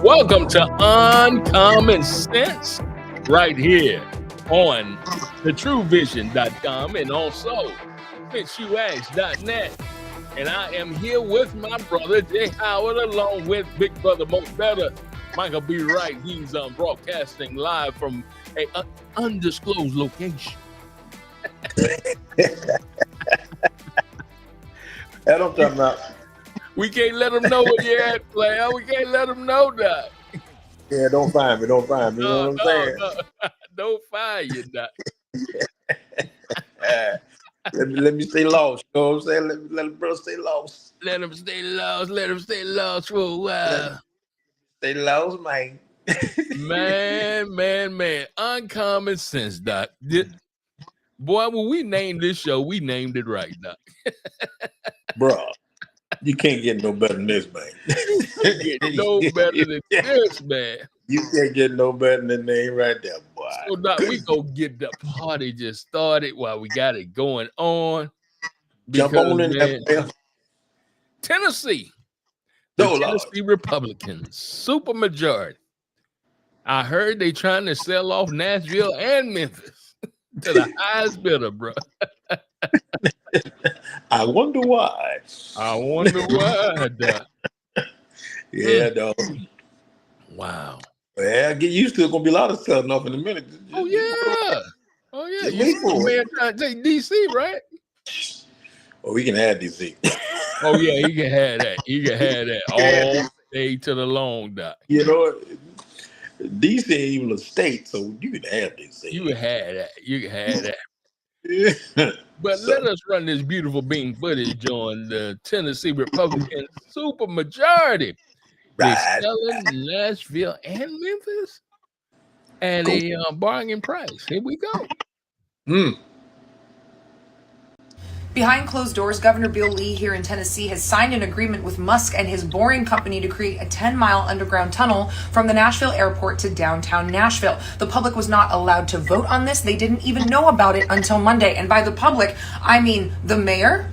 Welcome to Uncommon Sense right here on thetruevision.com and also FitchYouAsk.net. And I am here with my brother Jay Howard along with Big Brother Most Better, Michael B. Wright. He's broadcasting live from an undisclosed location. I don't talk about. We can't let them know where you're at, player. We can't let them know that. Yeah, don't find me. Don't find me. You know what I'm saying? No. Don't find you, Doc. let me stay lost. You know what I'm saying? Let the brother stay lost. Let him stay lost. Let him stay lost for a while. Stay lost, man. Man. Uncommon Sense, Doc. Boy, when we named this show, we named it right, Doc. Bro, you can't get no better than this, man. You can't get no better than this, man. You can't get no better than the name right there, boy. So, Doc, we go get the party just started while we got it going on. Because, jump on in man, there. Tennessee. The Tennessee Republicans, super majority. I heard they trying to sell off Nashville and Memphis to the highest bidder, bro. I wonder why. Doc. Yeah, dog. Wow. Well, get used to it. Gonna be a lot of selling off in a minute. Oh yeah. You see man trying to take DC, right? Oh, we can add DC. Oh yeah, you can have that. You can have that all day to the long, Doc. You know, DC ain't even a state, so you can have DC. You can have that. But let us run this beautiful bean footage on the Tennessee Republican super majority. They're selling Nashville and Memphis at a bargain price. Here we go. Behind closed doors, Governor Bill Lee here in Tennessee has signed an agreement with Musk and his boring company to create a 10-mile underground tunnel from the Nashville airport to downtown Nashville. The public was not allowed to vote on this. They didn't even know about it until Monday. And by the public, I mean the mayor,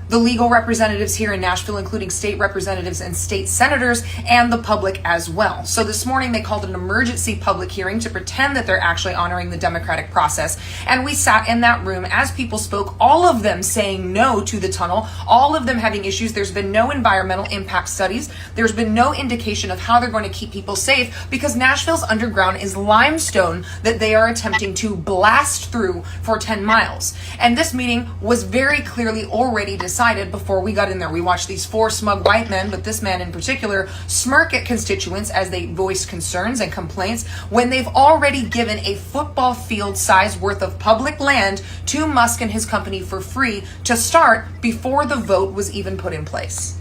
the legal representatives here in Nashville, including state representatives and state senators, and the public as well. So this morning they called an emergency public hearing to pretend that they're actually honoring the democratic process. And we sat in that room as people spoke, all of them saying no to the tunnel, all of them having issues. There's been no environmental impact studies. There's been no indication of how they're going to keep people safe because Nashville's underground is limestone that they are attempting to blast through for 10 miles. And this meeting was very clearly already decided before we got in there. We watched these four smug white men, but this man in particular, smirk at constituents as they voice concerns and complaints when they've already given a football field size worth of public land to Musk and his company for free to start before the vote was even put in place.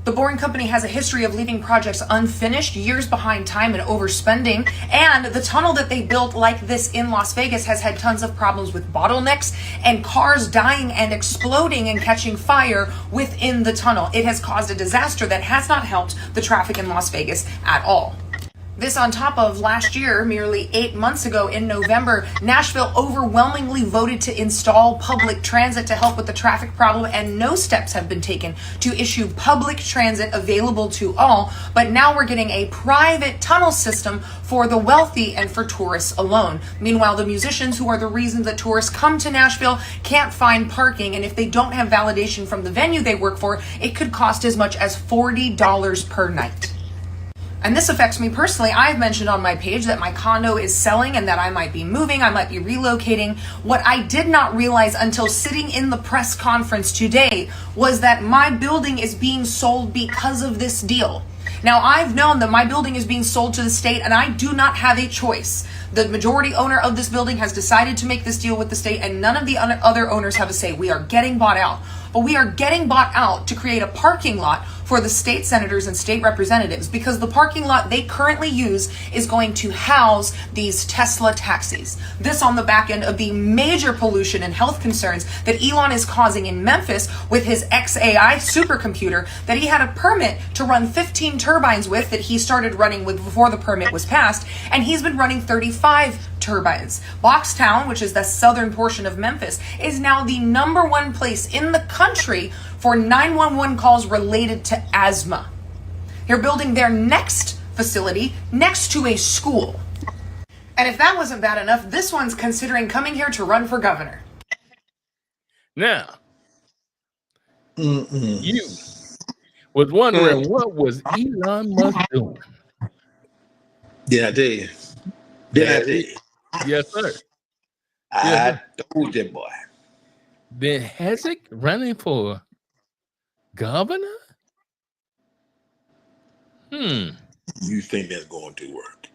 The Boring Company has a history of leaving projects unfinished, years behind time and overspending, and the tunnel that they built like this in Las Vegas has had tons of problems with bottlenecks and cars dying and exploding and catching fire within the tunnel. It has caused a disaster that has not helped the traffic in Las Vegas at all. This on top of last year, merely 8 months ago in November, Nashville overwhelmingly voted to install public transit to help with the traffic problem, and no steps have been taken to issue public transit available to all. But now we're getting a private tunnel system for the wealthy and for tourists alone. Meanwhile, the musicians, who are the reason that tourists come to Nashville, can't find parking, and if they don't have validation from the venue they work for, it could cost as much as $40 per night. And this affects me personally. I've mentioned on my page that my condo is selling and that I might be moving, I might be relocating. What I did not realize until sitting in the press conference today was that my building is being sold because of this deal. Now, I've known that my building is being sold to the state and I do not have a choice. The majority owner of this building has decided to make this deal with the state and none of the other owners have a say. We are getting bought out. But we are getting bought out to create a parking lot for the state senators and state representatives because the parking lot they currently use is going to house these Tesla taxis. This on the back end of the major pollution and health concerns that Elon is causing in Memphis with his XAI supercomputer that he had a permit to run 15 turbines with that he started running with before the permit was passed, and he's been running 35 turbines. Boxtown, which is the southern portion of Memphis, is now the #1 place in the country for 911 calls related to asthma. They're building their next facility next to a school. And if that wasn't bad enough, this one's considering coming here to run for governor. Now, you was wondering what was Elon Musk doing? Did I tell you? Did I tell you? Yes, sir. I told you, boy. Then Hezek running for governor? You think that's going to work?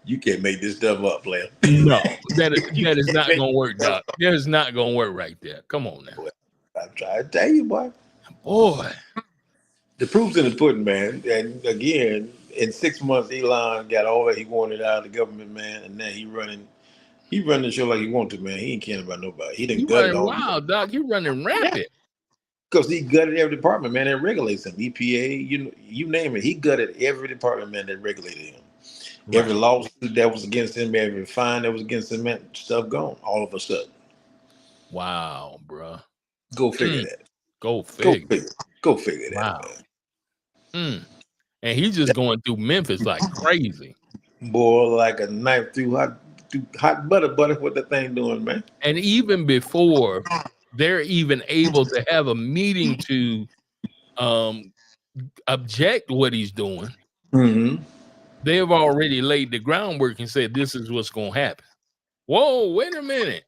You can't make this stuff up, player. No, that is not going to work, Doc. That is not going to work right there. Come on now. I'm trying to tell you, boy. Boy. The proof's in the pudding, man. And again, in 6 months, Elon got all that he wanted out of the government, man. And now he running the show like he want to, man. He ain't caring about nobody. He didn't gut it all. Wow, Doc. He running rapid. Because he gutted every department, man, that regulates him. EPA, you name it. He gutted every department, man, that regulated him. Right. Every lawsuit that was against him, every fine that was against him, man, stuff gone all of a sudden. Wow, bro. Go figure that. Go figure. Go figure that. Wow. Man. And he's just going through Memphis like crazy. Boy, like a knife through hot butter, what the thing doing, man. And even before they're even able to have a meeting to object what he's doing, they've already laid the groundwork and said this is what's going to happen. Whoa, wait a minute.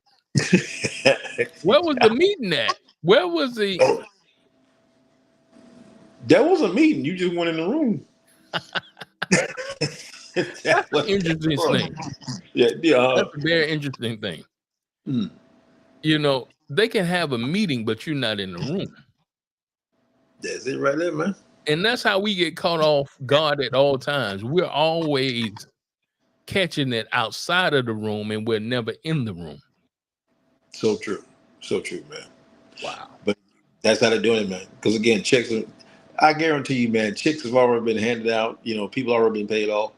Where was the meeting at? Where was the... That was a meeting. You just went in the room. That's an interesting thing. Yeah. That's a very interesting thing. You know, they can have a meeting, but you're not in the room. That's it right there, man. And that's how we get caught off guard at all times. We're always catching it outside of the room, and we're never in the room. So true. So true, man. Wow. But that's how they're doing it, man. Because again, checks are, I guarantee you, man, checks have already been handed out. You know, people already been paid off.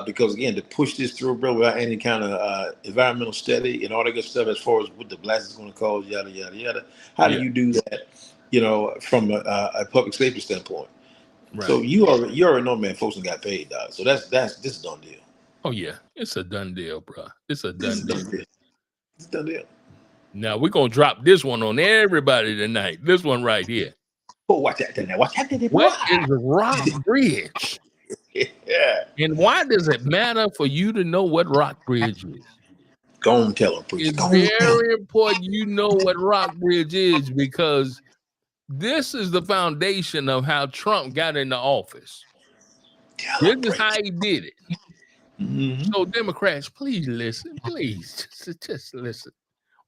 Because again, to push this through, bro, without any kind of environmental study and all that good stuff as far as what the blast is going to cause, yada, yada, yada. How do you do that, you know, from a public safety standpoint? Right. So you already know, man, folks got paid, dog. So this is a done deal. Oh, yeah. It's a done deal, bro. It's a done deal. It's a done deal. Now, we're going to drop this one on everybody tonight. This one right here. Oh, watch that now. Watch that. What is Rockbridge? Yeah. And why does it matter for you to know what Rockbridge is? Go and tell them, please. It's very important you know what Rockbridge is, because this is the foundation of how Trump got into office. This is how he did it. So Democrats, please listen. Please just listen.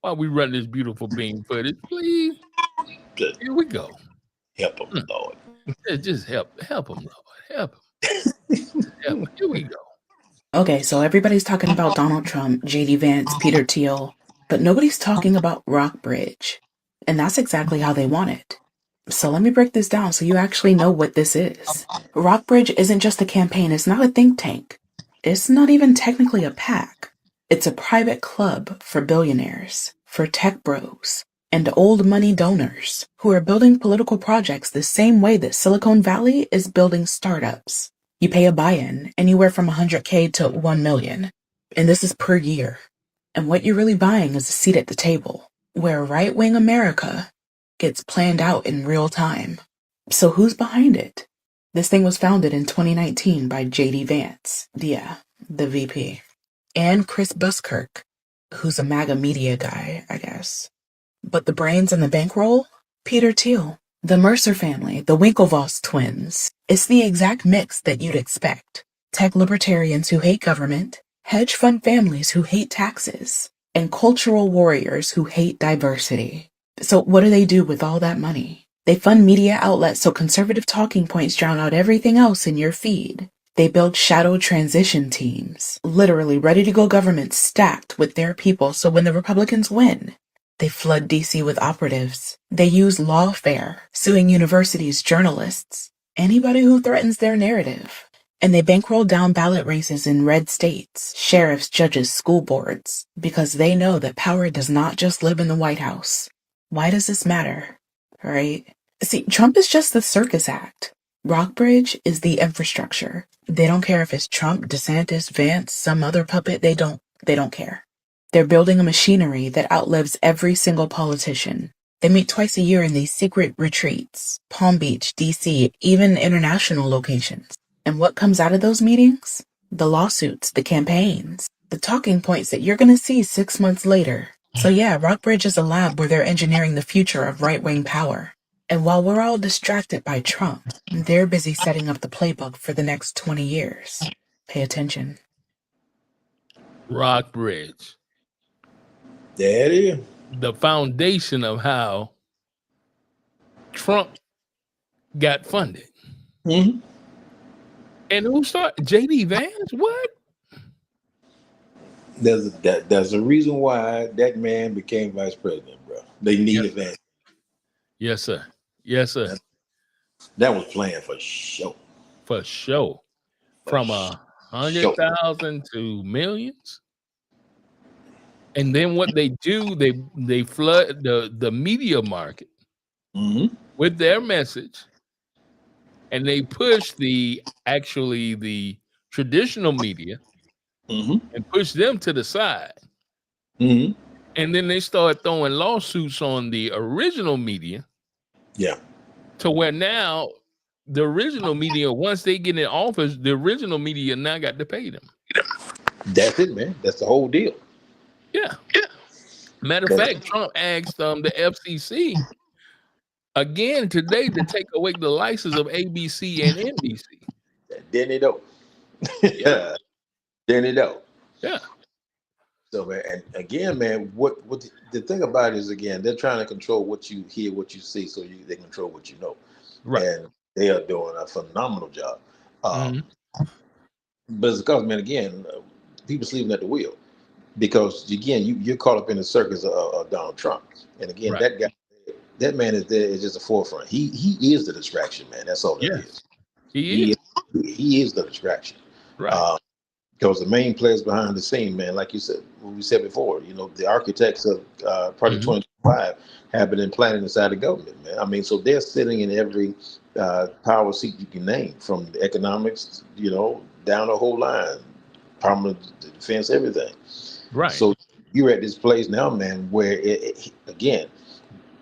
While we run this beautiful beam footage, please. Here we go. Help them, Lord. Just help them, Lord. Help them. Here we go. Okay, so everybody's talking about Donald Trump, J.D. Vance, Peter Thiel, but nobody's talking about Rockbridge. And that's exactly how they want it. So let me break this down so you actually know what this is. Rockbridge isn't just a campaign. It's not a think tank. It's not even technically a PAC. It's a private club for billionaires, for tech bros, and old money donors who are building political projects the same way that Silicon Valley is building startups. You pay a buy-in anywhere from $100K to $1 million, and this is per year. And what you're really buying is a seat at the table, where right-wing America gets planned out in real time. So who's behind it? This thing was founded in 2019 by J.D. Vance, the VP, and Chris Buskirk, who's a MAGA media guy, I guess. But the brains and the bankroll? Peter Thiel, the Mercer family, the Winklevoss twins. It's the exact mix that you'd expect. Tech libertarians who hate government, hedge fund families who hate taxes, and cultural warriors who hate diversity. So what do they do with all that money? They fund media outlets so conservative talking points drown out everything else in your feed. They build shadow transition teams, literally ready-to-go governments stacked with their people so when the Republicans win, they flood D.C. with operatives. They use lawfare, suing universities, journalists, anybody who threatens their narrative. And they bankroll down ballot races in red states, sheriffs, judges, school boards, because they know that power does not just live in the White House. Why does this matter? Right? See, Trump is just the circus act. Rockbridge is the infrastructure. They don't care if it's Trump, DeSantis, Vance, some other puppet. They don't care. They're building a machinery that outlives every single politician. They meet twice a year in these secret retreats, Palm Beach, DC, even international locations. And what comes out of those meetings? The lawsuits, the campaigns, the talking points that you're going to see 6 months later. So yeah, Rockbridge is a lab where they're engineering the future of right-wing power. And while we're all distracted by Trump, they're busy setting up the playbook for the next 20 years. Pay attention. Rockbridge. There it is. The foundation of how Trump got funded. Mm-hmm. And who started? J.D. Vance? What? There's a reason why that man became vice president, bro. They needed Vance. Yes, sir. Yes, sir. That was planned for sure. For sure. From 100,000 to millions. And then what they do, they flood the media market with their message, and they push the traditional media and push them to the side. And then they start throwing lawsuits on the original media. Yeah. To where now the original media, once they get in office, the original media now got to pay them. That's it, man. That's the whole deal. Yeah. Matter of fact, Trump asked the FCC again today to take away the license of ABC and NBC. Didn't it though? Yeah. Didn't it though? Yeah. So, man, and again, man, what the thing about it is, again, they're trying to control what you hear, what you see, so they control what you know. Right. And they are doing a phenomenal job. But it's because, man, again, people sleeping at the wheel. Because again, you're caught up in the circus of Donald Trump, and again, that man is there is just a forefront. He is the distraction, man. That's all. Yes, he is the distraction. Right. Because the main players behind the scene, man, like you said, what we said before, the architects of Project 2025 have been implanted inside the government, man. I mean, so they're sitting in every power seat you can name, from the economics, down the whole line, Department of Defense, everything. Right. So you're at this place now, man, where again,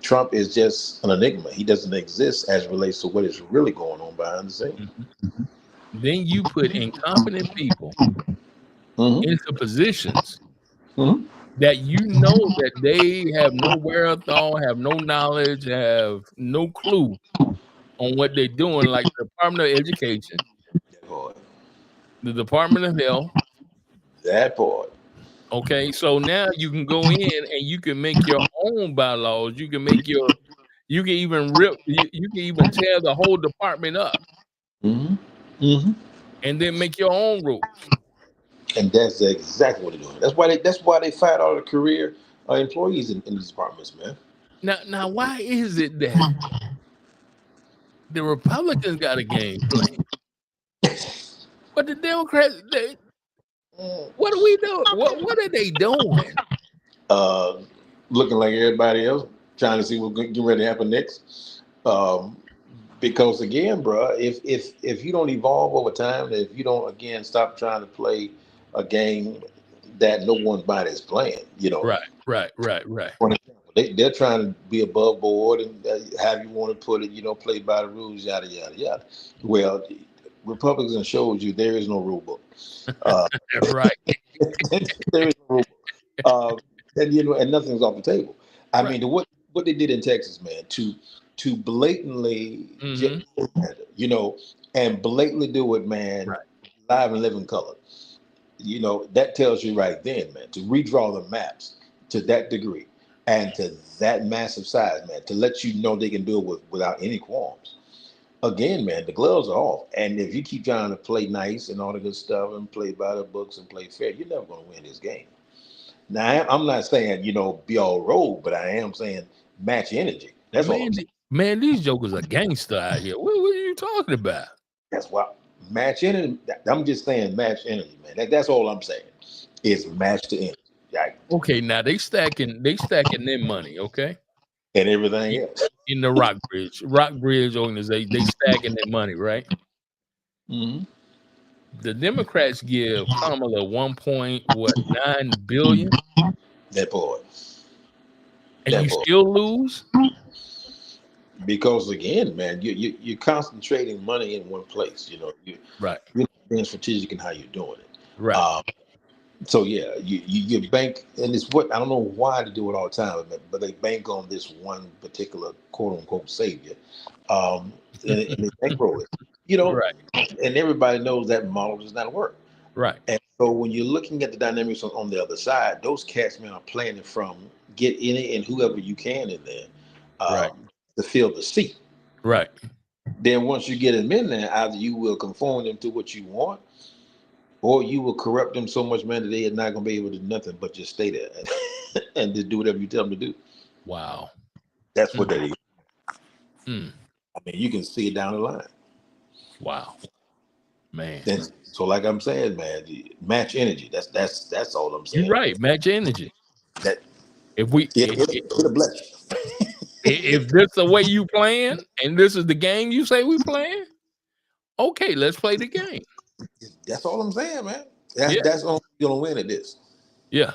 Trump is just an enigma. He doesn't exist as it relates to what is really going on behind the scenes. Then you put incompetent people into positions that that they have no wherewithal, have no knowledge, have no clue on what they're doing, like the Department of Education, the Department of Health. That part. Okay, so now you can go in and you can make your own bylaws. You can make you can even tear the whole department up. And then make your own rules. And that's exactly what they're doing. That's why they fired all the career employees in these departments, man. Now, why is it that the Republicans got a game plan, but the Democrats, what are we doing? What are they doing? Looking like everybody else, trying to see what's getting ready to happen next. Because again, bro, if you don't evolve over time, if you don't again stop trying to play a game that no one's is playing, Right. They're trying to be above board and have you want to put it, play by the rules, yada yada yada. Well, Republicans showed you there is no rule book. Right. There is no rule book. And nothing's off the table. I mean, what they did in Texas, man, to blatantly, and blatantly do it, man, live and live in color. That tells you right then, man, to redraw the maps to that degree and to that massive size, man, to let you know they can do it without any qualms. Again, man, the gloves are off. And if you keep trying to play nice and all the good stuff and play by the books and play fair, you're never going to win this game. Now, I'm not saying, be all rogue, but I am saying match energy. That's all I'm saying. Man, these jokers are gangster out here. What are you talking about? That's why match energy. I'm just saying match energy, man. That's all I'm saying. Is match to energy. Right? Okay, now they stacking their money, okay? and everything else. In the Rockbridge organization, they stacking their money, right? Mm-hmm. The Democrats give Kamala 1.9 billion, That part. and That you part. still lose. Because again, man, you're concentrating money in one place. You know, Right, you're being strategic in how you're doing it. right, So yeah, you bank, and it's what I don't know why they do it all the time, but they bank on this one particular quote unquote savior, and they bankroll it. You know, right, and everybody knows that model does not work. right, And so when you're looking at the dynamics on the other side, those cats, man, are planning from get any and whoever you can in there right, to fill the seat. right. Then once you get them in there, either you will conform them to what you want, or you will corrupt them so much, man, that they are not going to be able to do nothing but just stay there and just do whatever you tell them to do. Wow. That's what that is. Mm. I mean, you can see it down the line. Wow, man. And so, like I'm saying, man, match energy. That's all I'm saying. You're right. Match energy. That If we it'll bless you. if this the way you playing and this is the game you say we playing, okay, let's play the game. That's all I'm saying, man. Yeah. That's all you're gonna win at this. Yeah.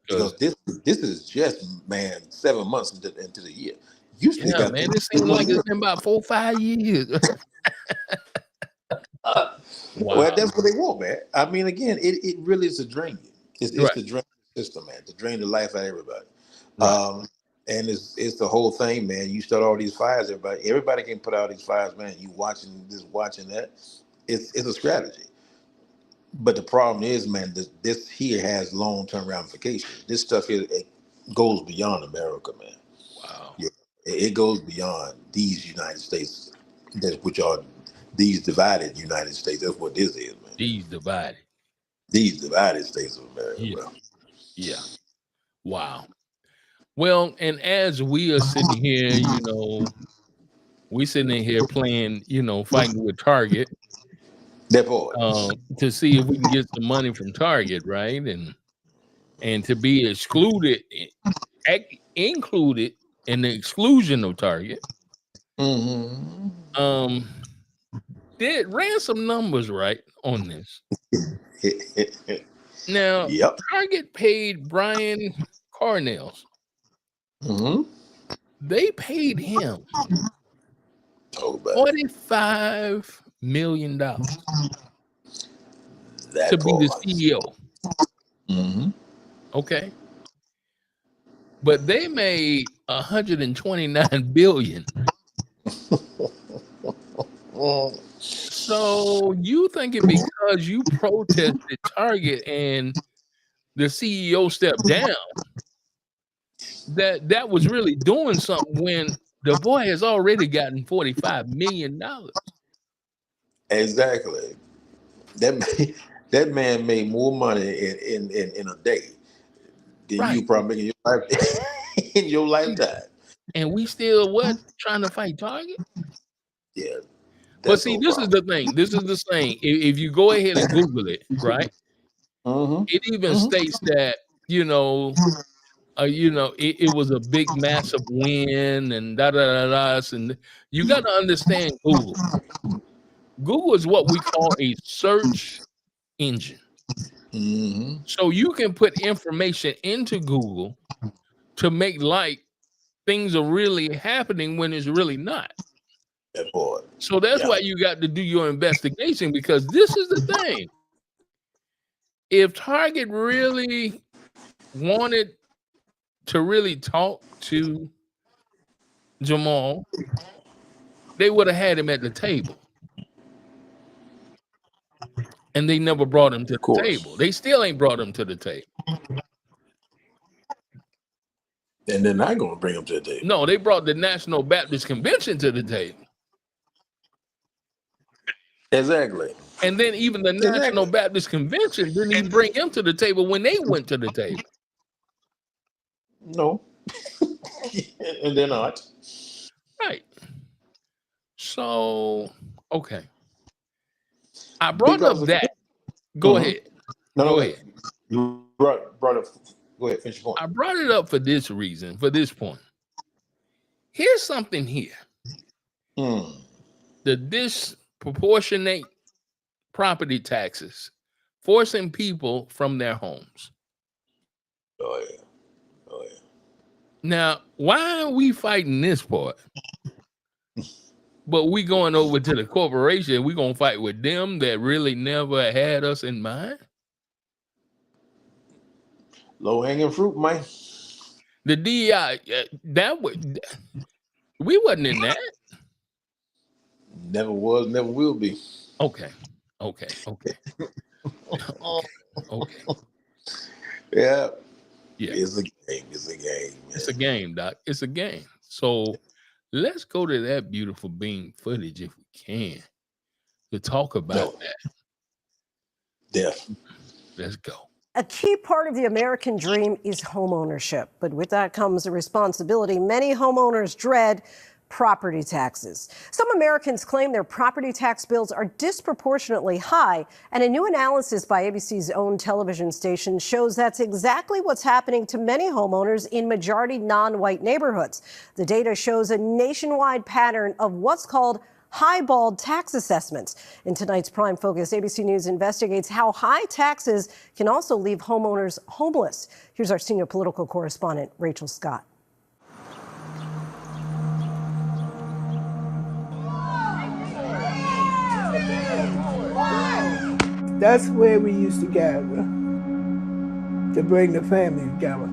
Because this is just, man, 7 months into the year. You still got, man, it seems like it's been about 4 or 5 years. Wow. Well, that's what they want, man. I mean, again, it really is to drain you. It's Right. to drain the system, man, to drain the life out of everybody. Right. And it's the whole thing, man. You start all these fires, everybody can put out these fires, man. You watching this, watching that. It's a strategy. But the problem is, man, this here has long-term ramifications. This stuff here, it goes beyond America, man. Wow. Yeah, it goes beyond these United States, which are these divided United States. That's what this is, man. These divided States of America. Yeah. Bro. Yeah. Wow. Well, and as we are sitting here, we sitting in here playing, fighting with Target. That part. To see if we can get some money from Target, right? And to be included in the exclusion of Target. Mm-hmm. Ran some numbers right on this. Now, Yep. Target paid Brian Cornell. Mm-hmm. They paid him $45 million to be the CEO. Mm-hmm. Okay. But they made $129 billion. So you thinking because you protested Target and the CEO stepped down, that was really doing something when the boy has already gotten $45 million. Exactly. That man made more money in a day than you probably make in your lifetime. And we still trying to fight Target? Yeah. But see, this is the thing. This is the thing. If you go ahead and Google it, right? Mm-hmm. It even states that, it was a big, massive win and da-da-da-da. And you got to understand Google. Google is what we call a search engine. Mm-hmm. So you can put information into Google to make like things are really happening when it's really not. So that's why you got to do your investigation, because this is the thing. If Target really wanted to really talk to Jamal, they would have had him at the table. And they never brought him to the table. They still ain't brought him to the table. And they're not going to bring him to the table. No, they brought the National Baptist Convention to the table. Exactly. And then even the National Baptist Convention didn't even bring him to the table when they went to the table. No. And they're not. Right. So, okay. I brought up that. Go ahead. No, go ahead. You brought up. Go ahead. Finish your point. I brought it up for this reason, for this point. Here's something here. The disproportionate property taxes forcing people from their homes. Oh yeah. Now, why are we fighting this part? But we going over to the corporation, we gonna fight with them that really never had us in mind? Low hanging fruit, man. The DEI, we wasn't in that. Never was, never will be. Okay. Yeah. Yeah. It's a game. It's a game. Man. It's a game, Doc. It's a game. So let's go to that beautiful beam footage if we can to talk about that. Let's go. A key part of the American dream is homeownership, but with that comes a responsibility many homeowners dread: property taxes. Some Americans claim their property tax bills are disproportionately high, and a new analysis by ABC's own television station shows that's exactly what's happening to many homeowners in majority non-white neighborhoods. The data shows a nationwide pattern of what's called highballed tax assessments. In tonight's Prime Focus, ABC News investigates how high taxes can also leave homeowners homeless. Here's our senior political correspondent, Rachel Scott. That's where we used to gather to bring the family together.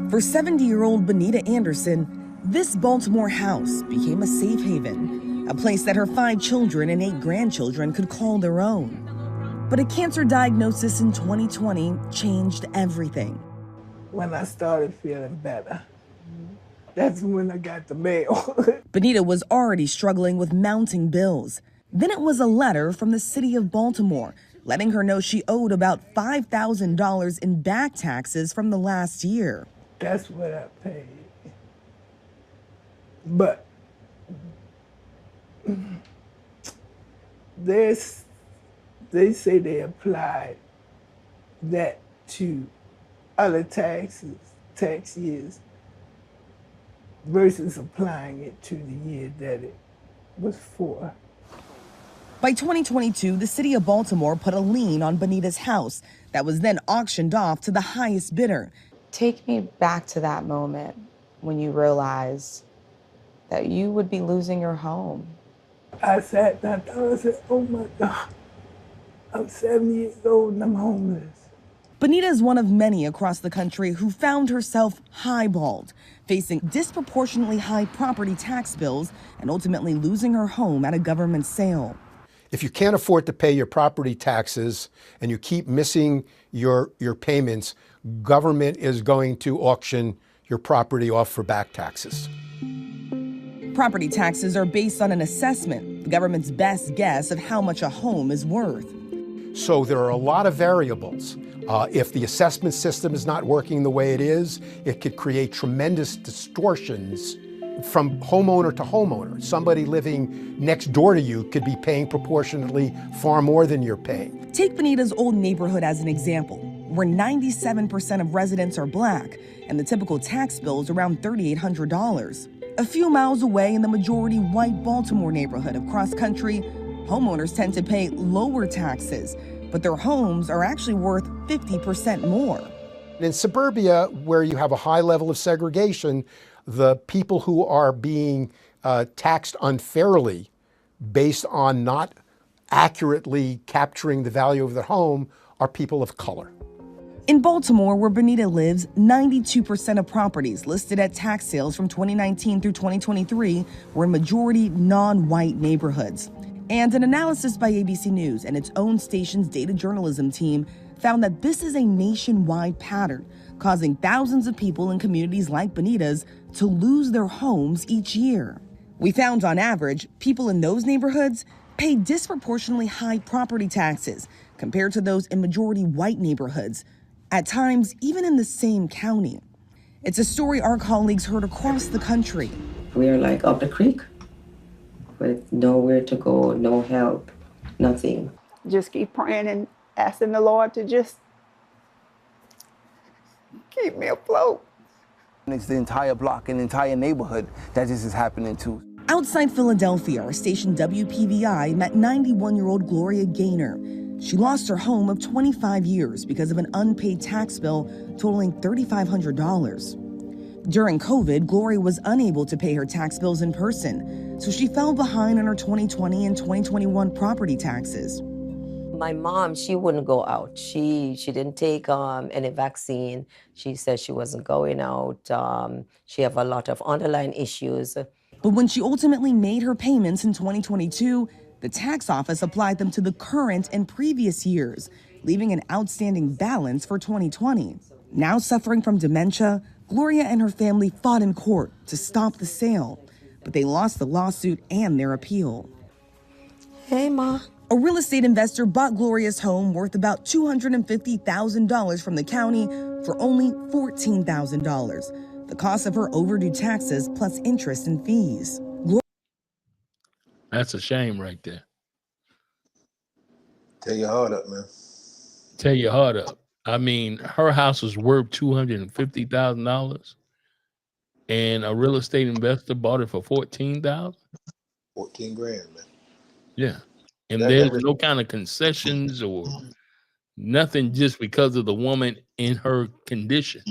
For 70-year-old Benita Anderson, this Baltimore house became a safe haven, a place that her 5 children and 8 grandchildren could call their own. But a cancer diagnosis in 2020 changed everything. When I started feeling better, that's when I got the mail. Benita was already struggling with mounting bills. Then it was a letter from the city of Baltimore letting her know she owed about $5,000 in back taxes from the last year. That's what I paid. But they say they applied that to other tax years versus applying it to the year that it was for. By 2022, the city of Baltimore put a lien on Benita's house that was then auctioned off to the highest bidder. Take me back to that moment when you realized that you would be losing your home. I sat down and I said, oh my God, I'm 70 years old and I'm homeless. Benita is one of many across the country who found herself highballed, facing disproportionately high property tax bills and ultimately losing her home at a government sale. If you can't afford to pay your property taxes and you keep missing your payments, government is going to auction your property off for back taxes. Property taxes are based on an assessment, the government's best guess of how much a home is worth. So there are a lot of variables. If the assessment system is not working the way it is, it could create tremendous distortions from homeowner to homeowner. Somebody living next door to you could be paying proportionately far more than you're paying. Take Benita's old neighborhood as an example, where 97% of residents are Black, and the typical tax bill is around $3,800. A few miles away in the majority white Baltimore neighborhood of Cross Country, homeowners tend to pay lower taxes, but their homes are actually worth 50% more. In suburbia, where you have a high level of segregation, the people who are being taxed unfairly based on not accurately capturing the value of their home are people of color. In Baltimore, where Benita lives, 92% of properties listed at tax sales from 2019 through 2023 were in majority non-white neighborhoods. And an analysis by ABC News and its own station's data journalism team found that this is a nationwide pattern, causing thousands of people in communities like Benita's to lose their homes each year. We found on average, people in those neighborhoods pay disproportionately high property taxes compared to those in majority white neighborhoods, at times even in the same county. It's a story our colleagues heard across the country. We're like up the creek with nowhere to go, no help, nothing. Just keep praying and asking the Lord to just keep me afloat. It's the entire block and entire neighborhood that this is happening to. Outside Philadelphia, our station WPVI met 91-year-old Gloria Gaynor. She lost her home of 25 years because of an unpaid tax bill totaling $3,500. During COVID, Gloria was unable to pay her tax bills in person, so she fell behind on her 2020 and 2021 property taxes. My mom, she wouldn't go out. She didn't take any vaccine. She said she wasn't going out. She have a lot of underlying issues. But when she ultimately made her payments in 2022, the tax office applied them to the current and previous years, leaving an outstanding balance for 2020. Now suffering from dementia, Gloria and her family fought in court to stop the sale, but they lost the lawsuit and their appeal. Hey, Ma. A real estate investor bought Gloria's home worth about $250,000 from the county for only $14,000, the cost of her overdue taxes plus interest and fees. That's a shame right there. Tear your heart up, man. Tear your heart up. I mean, her house was worth $250,000, and a real estate investor bought it for $14,000. 14 grand, man. Yeah. And there's no kind of concessions or nothing just because of the woman in her condition.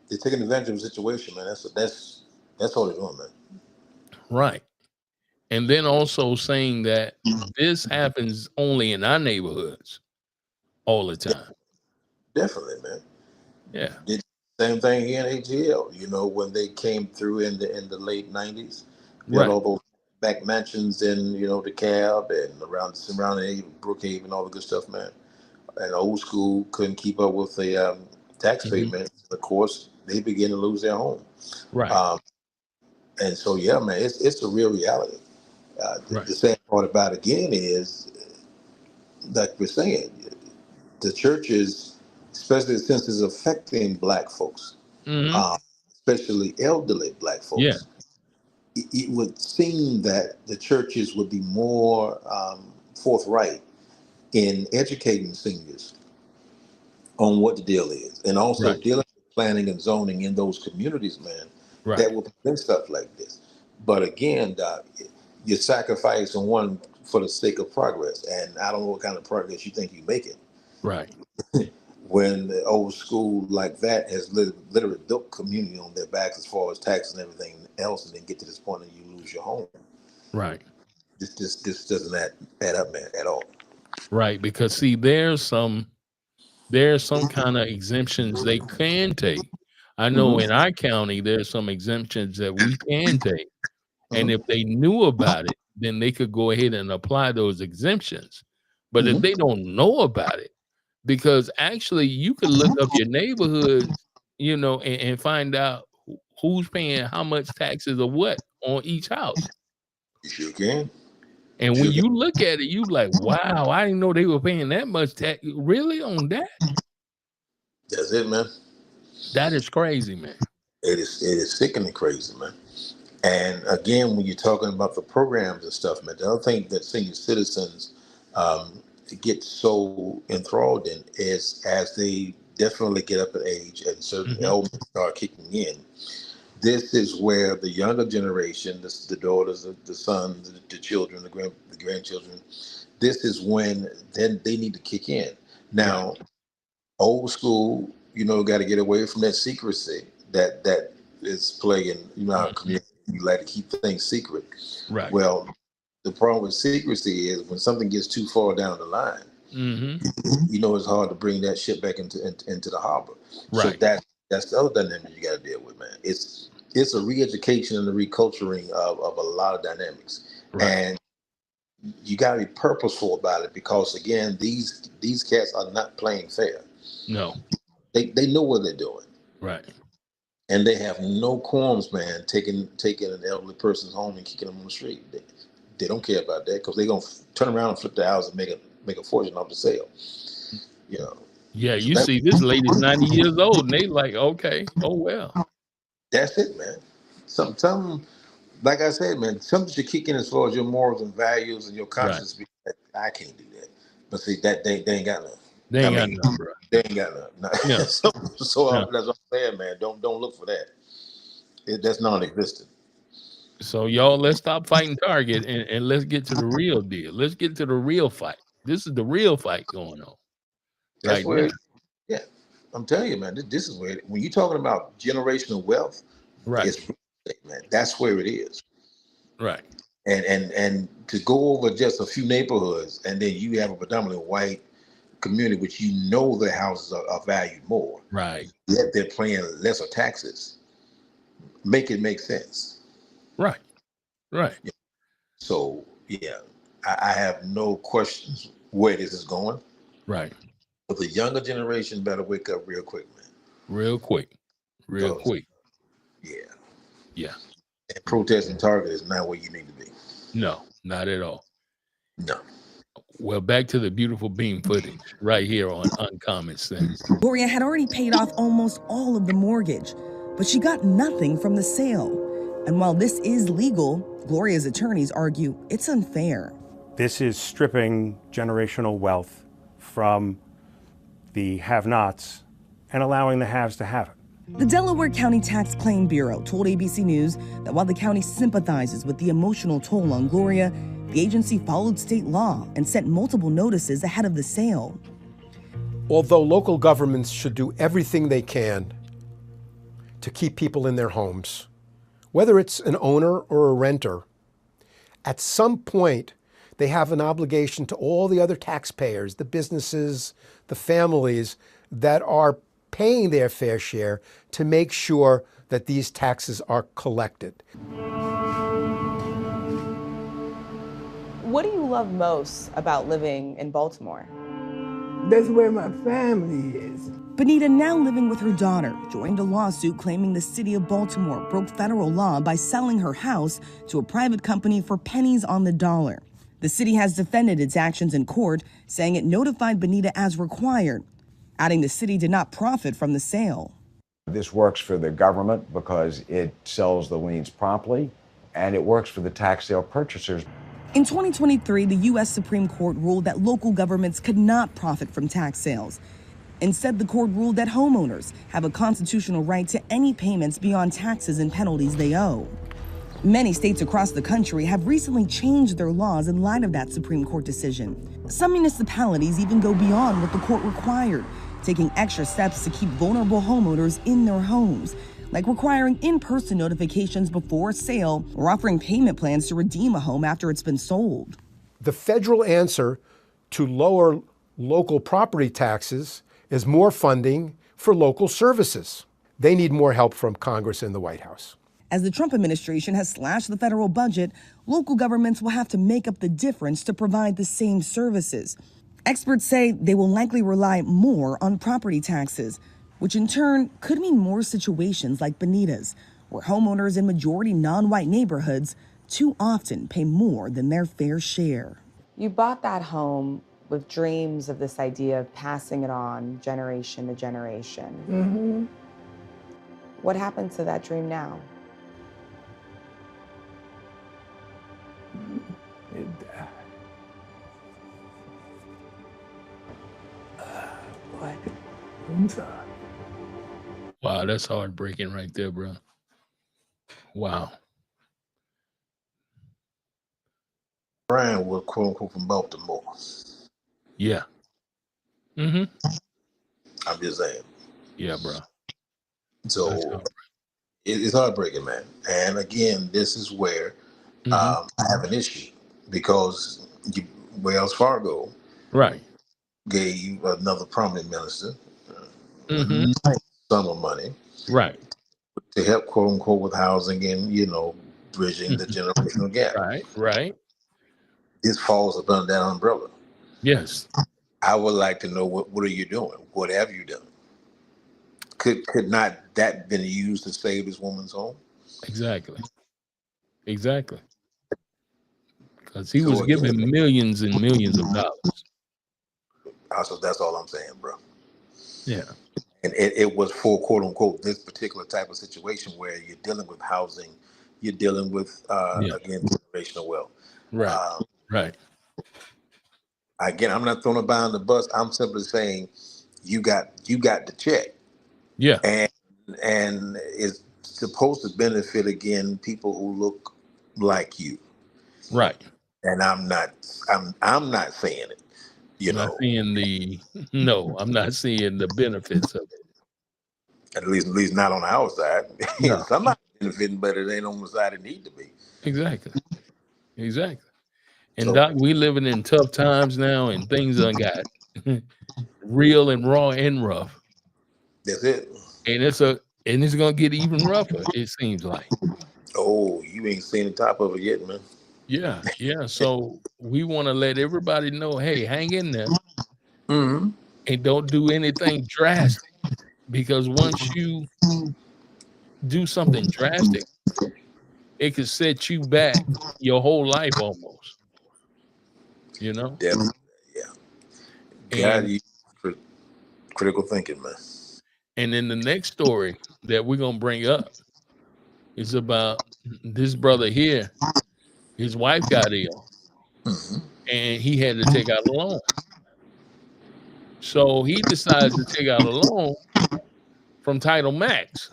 They're taking advantage of the situation, man. That's all they're doing, man. Right. And then also saying that this happens only in our neighborhoods all the time. Definitely, man. Yeah. Did the same thing here in ATL, you know, when they came through in the late 90s. Right. All those back mansions in, you know, the Cab and around Brookhaven, all the good stuff, man. And old school couldn't keep up with the tax payments. Of course, they begin to lose their home. Right. And so, yeah, man, it's a real reality. The sad part about it again is, like we're saying, the churches, especially since it's affecting Black folks, especially elderly Black folks. Yeah. It would seem that the churches would be more forthright in educating seniors on what the deal is, and also dealing with planning and zoning in those communities, man, that will prevent stuff like this. But again, Doc, you're sacrificing one for the sake of progress, and I don't know what kind of progress you think you're making. Right. When the old school like that has literally built community on their backs as far as taxes and everything else, and then get to this point and you lose your home. Right. This doesn't add up, man, at all. Right. Because see, there's some kind of exemptions they can take. I know in our county, there's some exemptions that we can take. And if they knew about it, then they could go ahead and apply those exemptions. But if they don't know about it, because actually you could look up your neighborhood, you know, and find out who's paying how much taxes or what on each house. You sure can. And when you look at it, you like, wow, I didn't know they were paying that much tax. Really on that? That's it, man. That is crazy, man. It is sickening crazy, man. And again, when you're talking about the programs and stuff, man, the other thing that senior citizens get so enthralled in is as they definitely get up in age and certain elements start kicking in. This is where the younger generation, the daughters, the sons, the children, the grandchildren, this is when then they need to kick in. Now, old school, you know, got to get away from that secrecy that is plaguing, you know, our community. You like to keep things secret. Right. Well, the problem with secrecy is when something gets too far down the line, you know, it's hard to bring that shit back into the harbor. Right. So that's the other dynamic you got to deal with, man. It's a re-education and a reculturing of a lot of dynamics, and you got to be purposeful about it because again, these cats are not playing fair. No, they know what they're doing. Right. And they have no qualms, man, taking an elderly person's home and kicking them on the street. They don't care about that because they're gonna turn around and flip the house and make a fortune off the sale. You know. Yeah, you see, this lady's 90 years old, and they like, okay, oh well. That's it, man. Some like I said, man, something should kick in as far as your morals and values and your conscience. I can't do that. But see, that they ain't got none. They ain't got none, bro. They ain't got none. Yeah. so Yeah. that's what I'm saying, man. Don't look for that. That's non-existent. So y'all, let's stop fighting Target and let's get to the real deal. Let's get to the real fight. This is the real fight going on. That's right where, now. yeah, I'm telling you, man. This is where, when you're talking about generational wealth, Right. it's real estate, man. That's where it is. Right. And to go over just a few neighborhoods, and then you have a predominantly white community, which you know the houses are valued more. Right. Yet they're paying lesser taxes. Make it make sense. Right. Right. Yeah. So yeah, I have no questions where this is going. Right. But the younger generation better wake up real quick, man. Real quick. Real quick. Yeah. Yeah. And protesting Target is not where you need to be. No, not at all. No. Well, back to the beautiful beam footage right here on Uncommon Sense. Gloria had already paid off almost all of the mortgage, but she got nothing from the sale. And while this is legal, Gloria's attorneys argue it's unfair. This is stripping generational wealth from the have-nots and allowing the haves to have it. The Delaware County Tax Claim Bureau told ABC News that while the county sympathizes with the emotional toll on Gloria, the agency followed state law and sent multiple notices ahead of the sale. Although local governments should do everything they can to keep people in their homes, whether it's an owner or a renter, at some point they have an obligation to all the other taxpayers, the businesses, the families that are paying their fair share to make sure that these taxes are collected. What do you love most about living in Baltimore? That's where my family is. Benita, now living with her daughter, joined a lawsuit claiming the city of Baltimore broke federal law by selling her house to a private company for pennies on the dollar. The city has defended its actions in court, saying it notified Benita as required, adding the city did not profit from the sale. This works for the government because it sells the liens promptly, and it works for the tax sale purchasers. In 2023, the U.S. Supreme Court ruled that local governments could not profit from tax sales. Instead, the court ruled that homeowners have a constitutional right to any payments beyond taxes and penalties they owe. Many states across the country have recently changed their laws in light of that Supreme Court decision. Some municipalities even go beyond what the court required, taking extra steps to keep vulnerable homeowners in their homes, like requiring in-person notifications before a sale or offering payment plans to redeem a home after it's been sold. The federal answer to lower local property taxes is more funding for local services. They need more help from Congress and the White House. As the Trump administration has slashed the federal budget, local governments will have to make up the difference to provide the same services. Experts say they will likely rely more on property taxes, which in turn could mean more situations like Benita's, where homeowners in majority non-white neighborhoods too often pay more than their fair share. You bought that home with dreams of this idea of passing it on generation to generation. Mm-hmm. What happened to that dream now? It died. What? I'm sorry. Wow, that's heartbreaking right there, bro. Wow. Brian was quote unquote from Baltimore. Yeah. Mm-hmm. I'm just saying. Yeah, bro. So it's heartbreaking, man. And again, this is where I have an issue because Wells Fargo gave another prominent minister sum of money to help quote unquote with housing and bridging the generational gap. Right. This falls under that umbrella. Yes. I would like to know what are you doing? What have you done? Could not that been used to save this woman's home? Exactly. Because he was giving millions and millions of dollars. Also, that's all I'm saying, bro. Yeah. And it was for quote unquote this particular type of situation where you're dealing with housing, you're dealing with again generational wealth. Right. Again, I'm not throwing a buy on the bus. I'm simply saying you got the check. Yeah. And it's supposed to benefit again people who look like you. Right. And I'm not saying it. You I'm not know, seeing I'm not seeing the benefits of it. at least not on the outside. No. Somebody's benefiting, but it ain't on the side it need to be. Exactly. And So- Doc, we living in tough times now, and things done got real and raw and rough. That's it. And it's gonna get even rougher, it seems like. Oh, you ain't seen the top of it yet, man. Yeah. So we want to let everybody know, hey, hang in there. Mm-hmm. And don't do anything drastic, because once you do something drastic, it could set you back your whole life almost. You know? Yeah. God, you critical thinking, man. And then the next story that we're gonna bring up is about this brother here. His wife got ill, and he had to take out a loan. So he decided to take out a loan from Title Max.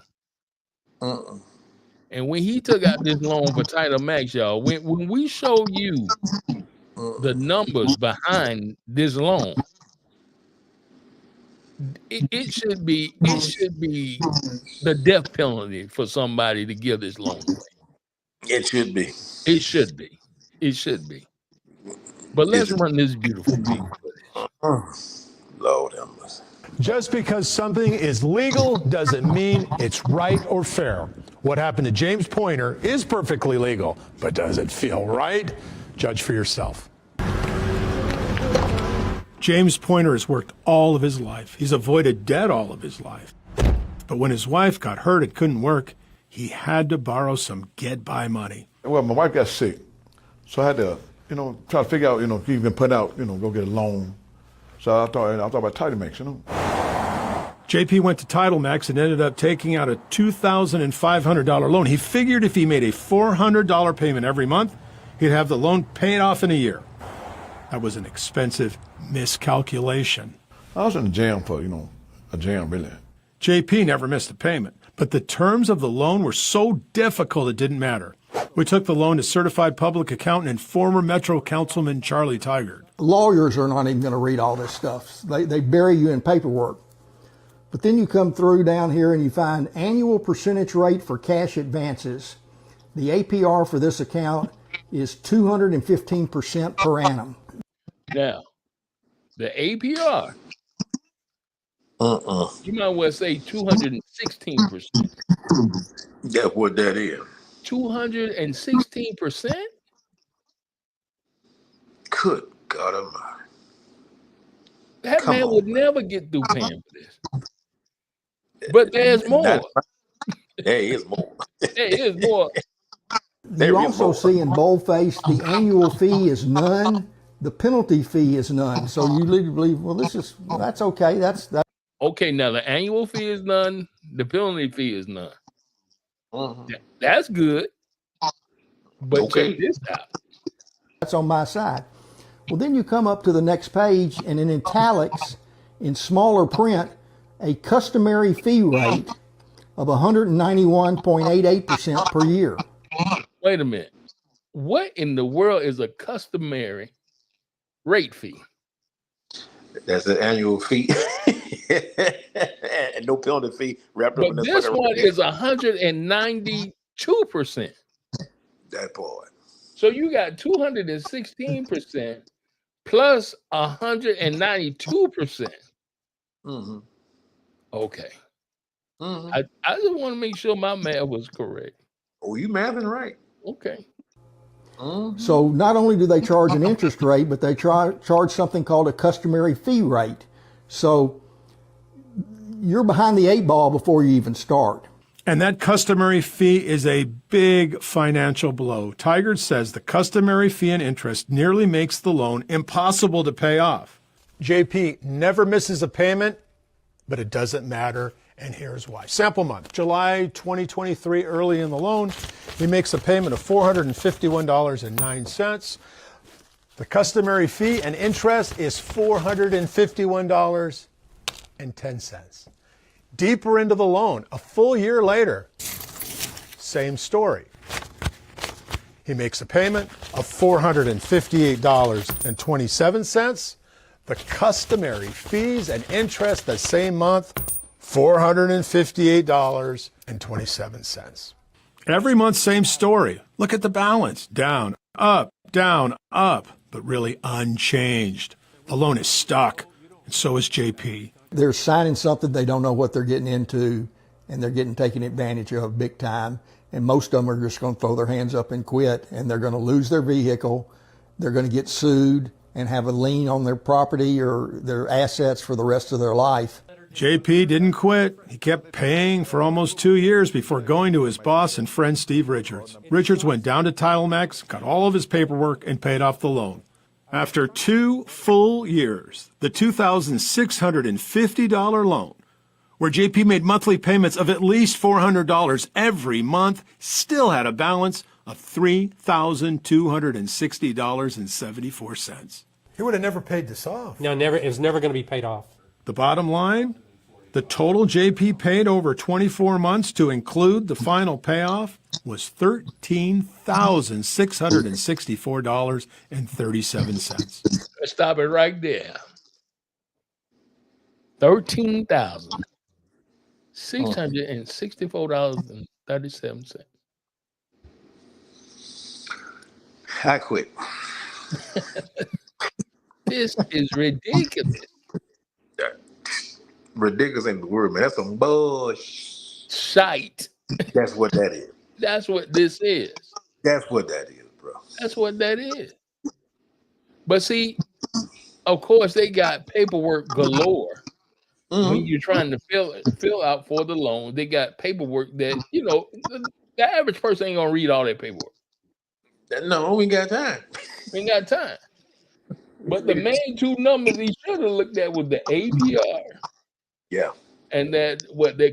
And when he took out this loan for Title Max, y'all, when we show you the numbers behind this loan, it should be the death penalty for somebody to give this loan away. It should be. But let's run this beautiful beat footage. Lord have mercy. Just because something is legal doesn't mean it's right or fair. What happened to James Pointer is perfectly legal, but does it feel right? Judge for yourself. James Pointer has worked all of his life. He's avoided debt all of his life. But when his wife got hurt, it couldn't work. He had to borrow some get-by money. Well, my wife got sick, so I had to, try to figure out, if you can put out, go get a loan. So I thought about Title Max, JP went to Title Max and ended up taking out a $2,500 loan. He figured if he made a $400 payment every month, he'd have the loan paid off in a year. That was an expensive miscalculation. I was in the jam for, a jam, really. JP never missed a payment, but the terms of the loan were so difficult it didn't matter. We took the loan to certified public accountant and former Metro Councilman Charlie Tigard. Lawyers are not even going to read all this stuff. They bury you in paperwork. But then you come through down here and you find annual percentage rate for cash advances. The APR for this account is 215% per annum. Now, the APR, you might well say 216%. That's what that is. 216%? Good God Almighty. That man would never get through paying for this. But there's more. There is more. There is more. You also see in boldface the annual fee is none, the penalty fee is none. So you believe, well, that's okay. That's okay. Now the annual fee is none, the penalty fee is none. That's good. But check this out. That's on my side. Well, then you come up to the next page, and in italics, in smaller print, a customary fee rate of 191.88% per year. Wait a minute. What in the world is a customary rate fee? That's the annual fee. And no penalty fee wrapped up in But this this one is 192%. That part. So you got 216% plus 192%. Okay. I just want to make sure my math was correct. Oh, you mathing right. Okay. So not only do they charge an interest rate, but they charge something called a customary fee rate. So you're behind the 8 ball before you even start. And that customary fee is a big financial blow. Tigard says the customary fee and interest nearly makes the loan impossible to pay off. JP never misses a payment, but it doesn't matter, and here's why. Sample month, July 2023, early in the loan, he makes a payment of $451.09. The customary fee and interest is $451.10. Deeper into the loan, a full year later, same story. He makes a payment of $458.27. The customary fees and interest the same month, $458.27. Every month, same story. Look at the balance. Down, up, but really unchanged. The loan is stuck, and so is JP. They're signing something they don't know what they're getting into, and they're getting taken advantage of big time. And most of them are just going to throw their hands up and quit, and they're going to lose their vehicle. They're going to get sued and have a lien on their property or their assets for the rest of their life. JP didn't quit. He kept paying for almost 2 years before going to his boss and friend Steve Richards. Richards went down to TitleMax, got all of his paperwork, and paid off the loan. After 2 full years, the $2,650 loan, where JP made monthly payments of at least $400 every month, still had a balance of $3,260.74. He would have never paid this off. No, never. It was never going to be paid off. The bottom line, the total JP paid over 24 months to include the final payoff was $13,664.37. Let's stop it right there. $13,664.37. I quit. This is ridiculous. Ridiculous ain't the word, man. That's some bullshit. That's what that is. That's what this is. That's what that is, bro. That's what that is. But see, of course, they got paperwork galore. When you're trying to fill out for the loan, they got paperwork that, the average person ain't gonna read all that paperwork. No, we ain't got time. We ain't got time. But the main two numbers he should have looked at was the APR. Yeah. And their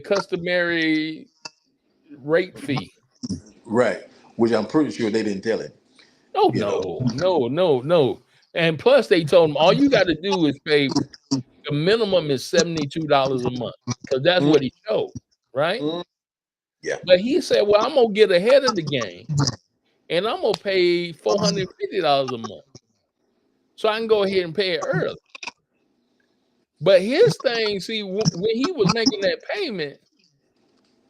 customary rate fee. Right. Which I'm pretty sure they didn't tell him. No. And plus they told him all you got to do is pay, the minimum is $72 a month. Because that's what he showed, right? Yeah. But he said, well, I'm gonna get ahead of the game and I'm gonna pay $450 a month. So I can go ahead and pay it early. But his thing, see, when he was making that payment,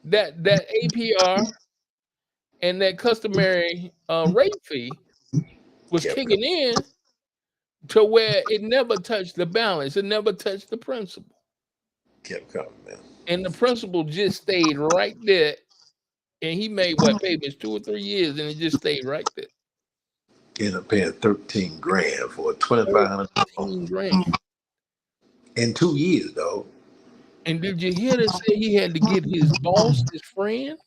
that APR and that customary rate fee was kicking in to where it never touched the balance. It never touched the principal. Kept coming, man. And the principal just stayed right there. And he made payments 2 or 3 years, and it just stayed right there. Ended up paying $13,000 for a $2,500 $13,000 in 2 years, though. And did you hear that say he had to get his boss, his friend?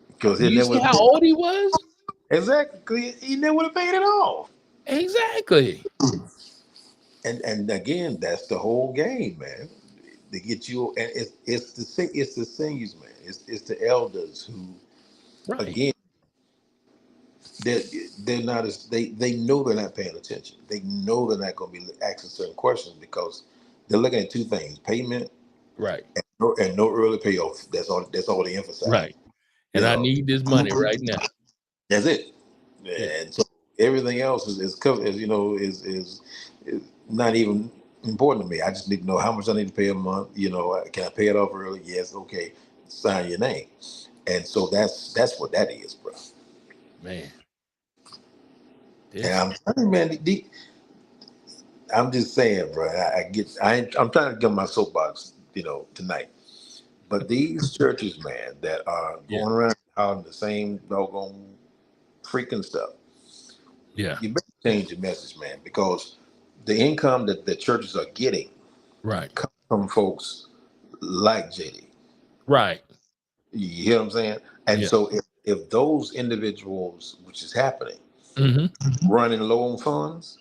Because you see how old he was? Exactly. He never would have paid it off. Exactly. And again, that's the whole game, man. To get you, and it's the seniors, man. It's the elders who, again, they're not as they know they're not paying attention. They know they're not going to be asking certain questions because they're looking at two things: payment, right, and no early payoff. That's all they emphasize. Right. And I need this money right now. That's it. And so everything else is not even important to me. I just need to know how much I need to pay a month. Can I pay it off early? Yes. Okay. Sign your name. And so that's what that is, bro. Man. And I'm telling you, man, I'm just saying, bro. I'm trying to get my soapbox, tonight. But these churches, man, that are going around hollering the same doggone freaking stuff. Yeah. You better change your message, man, because the income that the churches are getting comes from folks like JD. Right. You hear what I'm saying? And so if those individuals, which is happening, running low on funds,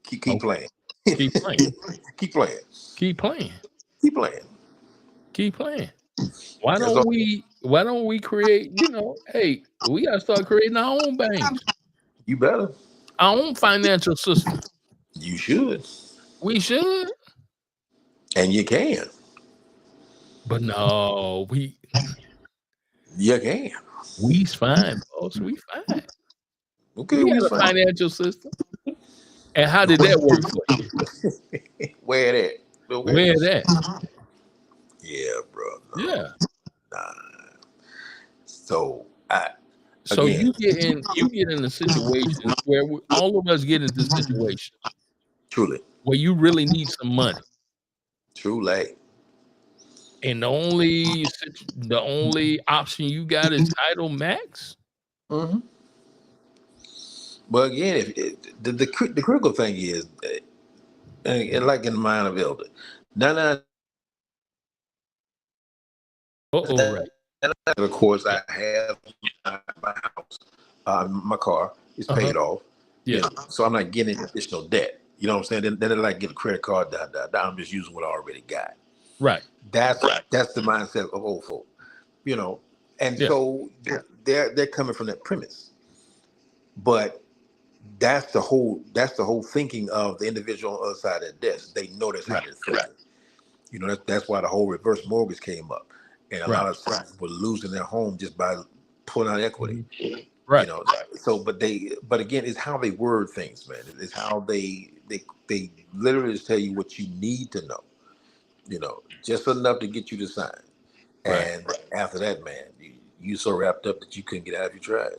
keep playing. Keep playing. Keep playing. Keep playing. Keep playing. Keep playing. Why don't we create, hey, we gotta start creating our own banks. You better. Our own financial system. You should. We should. And you can. But no, You can. We's fine, folks. We fine. Okay, we got a fine. financial system. And how did that work for you? Where that? Okay. Where that? Yeah, bro. No. Yeah. Nah. So you get in a situation where all of us get into situations. Truly. Where you really need some money. Truly. And the only option you got is Title Max. Mm-hmm. But again, the critical thing is, and like in the mind of Elder, right. Of course, I have my house, my car is paid off. Yeah. You know, so I'm not getting additional debt. You know what I'm saying? Then I like get a credit card. I'm just using what I already got. Right. That's the mindset of old folk. You know, and so they're coming from that premise. But that's the whole thinking of the individual on the other side of the desk. They know that's how they're thinking. You know, that's why the whole reverse mortgage came up, and a lot of people were losing their home just by pulling out equity. Right. You know, so but again, it's how they word things, man. It's how they literally just tell you what you need to know. You know, just enough to get you to sign, and after that, man, you so wrapped up that you couldn't get out if you tried.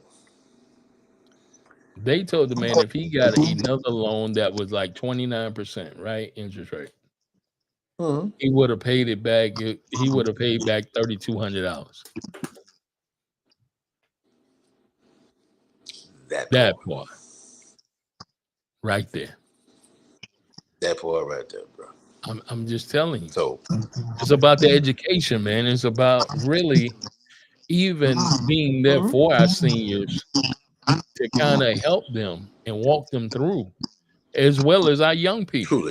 They told the man if he got another loan that was like 29%, right, interest rate, he would have paid it back. He would have paid back $3,200. That part, right there. That part right there, bro. I'm just telling you. So it's about the education, man. It's about really even being there for our seniors to kind of help them and walk them through, as well as our young people.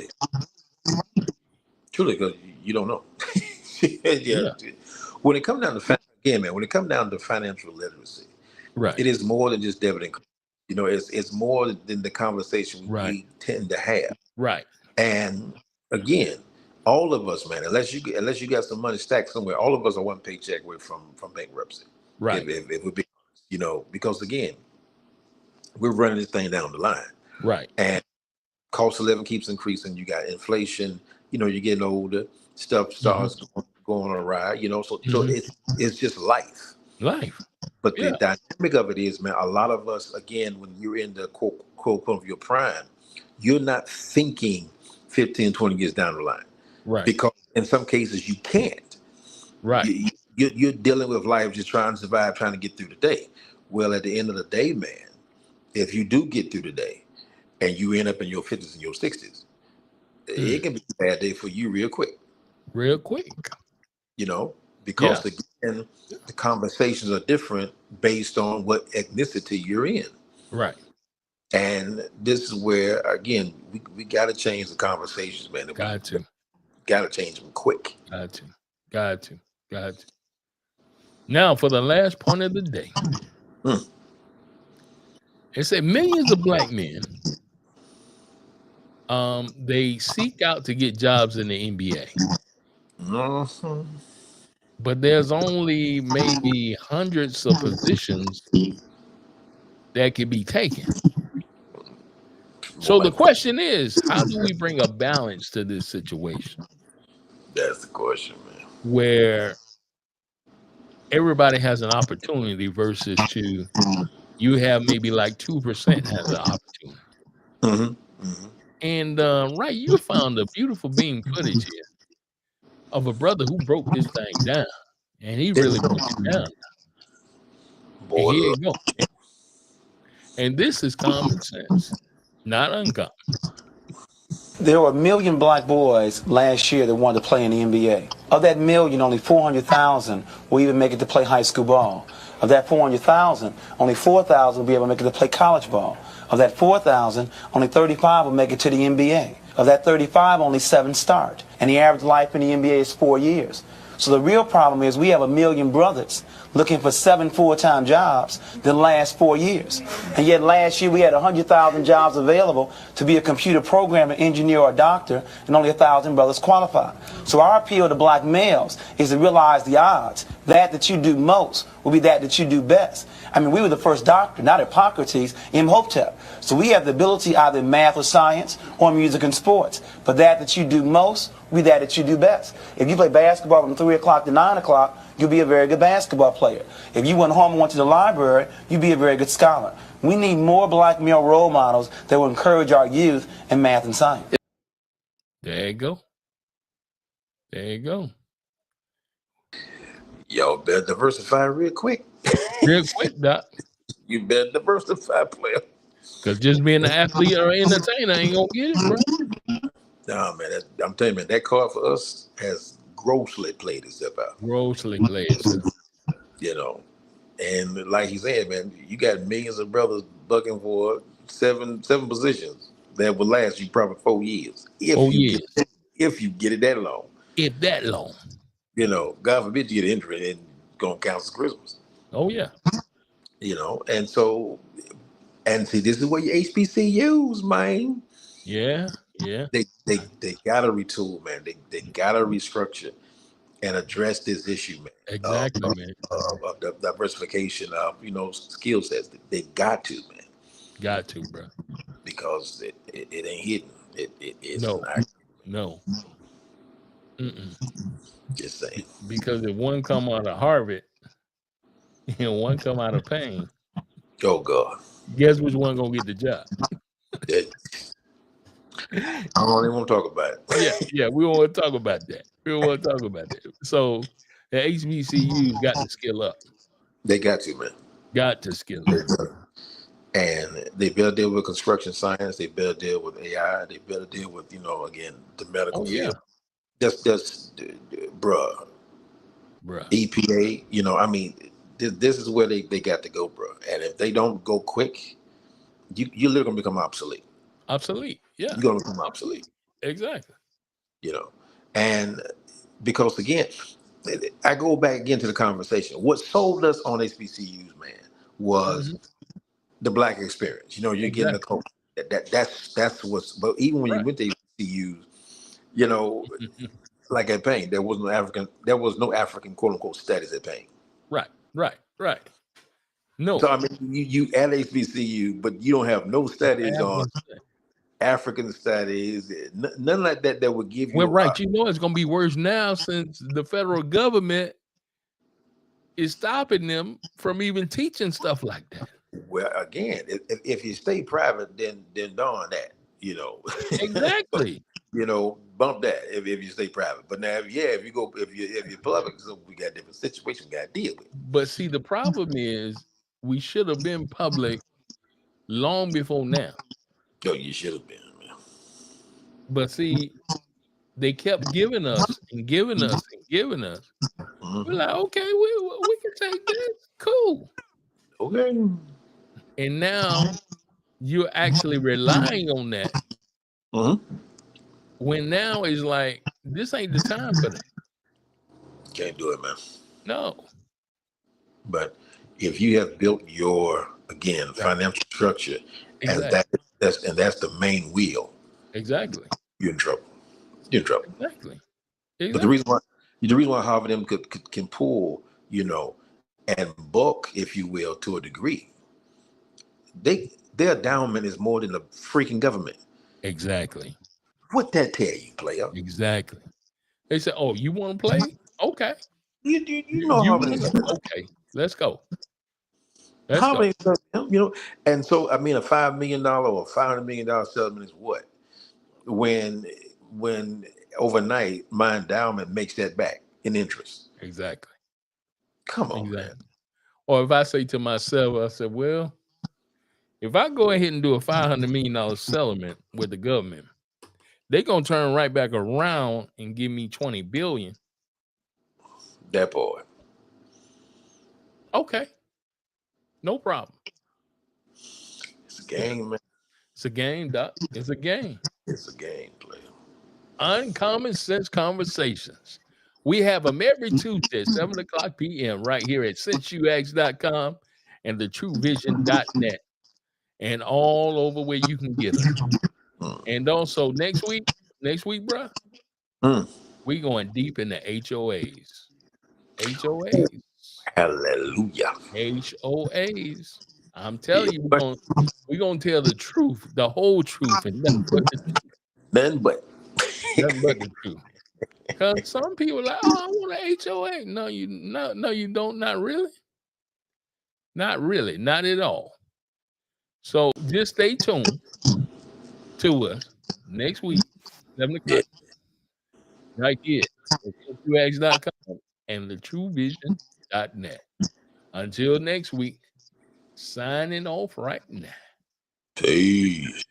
Truly, because you don't know. When it comes down to financial literacy, right? It is more than just debit and credit. You know, it's more than the conversation we tend to have. Right. And again, all of us, man, unless you got some money stacked somewhere, all of us are one paycheck away from bankruptcy. Right. If we be, you know, because again, we're running this thing down the line. Right. And cost of living keeps increasing. You got inflation. You know, you're getting older. Stuff starts going awry. You know, so it's just life. Life. But the dynamic of it is, man, a lot of us, again, when you're in the quote of your prime, you're not thinking 15, 20 years down the line. Right. Because in some cases you can't. Right. You're dealing with life, just trying to survive, trying to get through the day. Well, at the end of the day, man, if you do get through the day and you end up in your 50s and your 60s, it can be a bad day for you real quick. Real quick. You know, because again, the conversations are different based on what ethnicity you're in. Right. And this is where, again, we got to change the conversations, man. Got to change them quick. Got to. Now, for the last point of the day, it said millions of black men, they seek out to get jobs in the NBA. But there's only maybe hundreds of positions that could be taken. So the question is, how do we bring a balance to this situation? That's the question, man. Where everybody has an opportunity versus you have maybe like 2% has an opportunity. And right, you found a beautiful beam footage here of a brother who broke this thing down, and he really broke it down. And here you go. And this is common sense, not uncommon. There were 1 million black boys last year that wanted to play in the NBA. Of that million, only 400,000 will even make it to play high school ball. Of that 400,000, only 4,000 will be able to make it to play college ball. Of that 4,000, only 35 will make it to the NBA. Of that 35, only 7 start. And the average life in the NBA is 4 years. So the real problem is we have 1 million brothers looking for 7 full-time jobs the last 4 years. And yet last year we had 100,000 jobs available to be a computer programmer, engineer, or doctor, and only 1,000 brothers qualified. So our appeal to black males is to realize the odds. That you do most will be that you do best. I mean, we were the first doctor, not Hippocrates, Imhotep. So we have the ability either in math or science or music and sports. But that you do most will be that you do best. If you play basketball from 3 o'clock to 9 o'clock, you'll be a very good basketball player. If you went home and went to the library, you'd be a very good scholar. We need more black male role models that will encourage our youth in math and science. There you go. There you go. Y'all better diversify real quick. Real quick, Doc. You better diversify, player. Because just being an athlete or entertainer ain't gonna get it, bro. Nah, man, I'm telling you, man, that card for us has grossly played itself out. Grossly played itself. You know, and like he said, man, you got millions of brothers bucking for seven positions that will last you probably 4 years. If you get it that long. If that long. You know, God forbid you get injured and gonna cancel Christmas. Oh yeah. You know, and so, and see, this is what your HBCUs, man. Yeah, yeah. They gotta retool, man. They gotta restructure and address this issue, man. Exactly, man. Of the diversification of, skill sets. They got to, man. Got to, bro. Because it ain't hidden. It's no. not. No. Mm-mm. Just saying. Because if one come out of Harvard and one come out of Payne, oh God, guess which one gonna get the job? I don't even want to talk about it. Yeah, we don't want to talk about that. We don't want to talk about that. So the HBCUs got to skill up. They got to, man. Got to skill up. And they better deal with construction science. They better deal with AI. They better deal with, again, the medical field. Just, bruh. EPA, this is where they got to go, bro. And if they don't go quick, you're literally gonna become obsolete. Obsolete, yeah. You're gonna become obsolete. Exactly. And because again, I go back again to the conversation. What sold us on HBCUs, man, was the black experience. You're getting the culture. That's what's. But even when you went to HBCUs, like at Payne, there was no African quote unquote studies at Payne. Right. No. So I mean, you at HBCU, but you don't have no studies on African studies, none like that would give you. Well, right. It's going to be worse now since the federal government is stopping them from even teaching stuff like that. Well, again, if you stay private, then darn that, Exactly. Bump that if you stay private. But now, if you're public, so we got different situations we got to deal with. But see, the problem is we should have been public long before now. Oh, you should have been, man. But see, they kept giving us and giving us and giving us. We're like, okay, we can take this. Cool. Okay. And now you're actually relying on that. When now it's like, this ain't the time for that. Can't do it, man. No. But if you have built your, again, financial structure, and that's the main wheel. Exactly. You're in trouble. Exactly. But the reason why Harvard M can pull, and bulk, if you will, to a degree, their endowment is more than the freaking government. Exactly. What that tell you, player? Exactly. They said, "Oh, you want to play? Okay. You know how many? Okay, let's go." And so I mean, a $5 million or $500 million settlement is what? When overnight my endowment makes that back in interest. Exactly. Come on, man. Or if I say to myself, I said, well, if I go ahead and do a $500 million settlement with the government, they're gonna turn right back around and give me $20 billion. That boy. Okay. No problem. It's a game, man. It's a game, Doc. It's a game. It's a game, player. Uncommon sense conversations We have them every Tuesday at 7 o'clock p.m. right here at since-you-asked.com and thetruevision.net and all over where you can get them. And also next week, bro, we going deep in the HOAs. HOAs. Hallelujah. HOAs. I'm telling you, we're gonna tell the truth, the whole truth, and nothing but the truth. Nothing but the truth. Because some people are like, oh, I want an HOA. No, you don't. Not really. Not really. Not at all. So just stay tuned to us next week, 7 o'clock. Right here at since-you-asked.com and thetruevision.net. Until next week, signing off right now. Peace.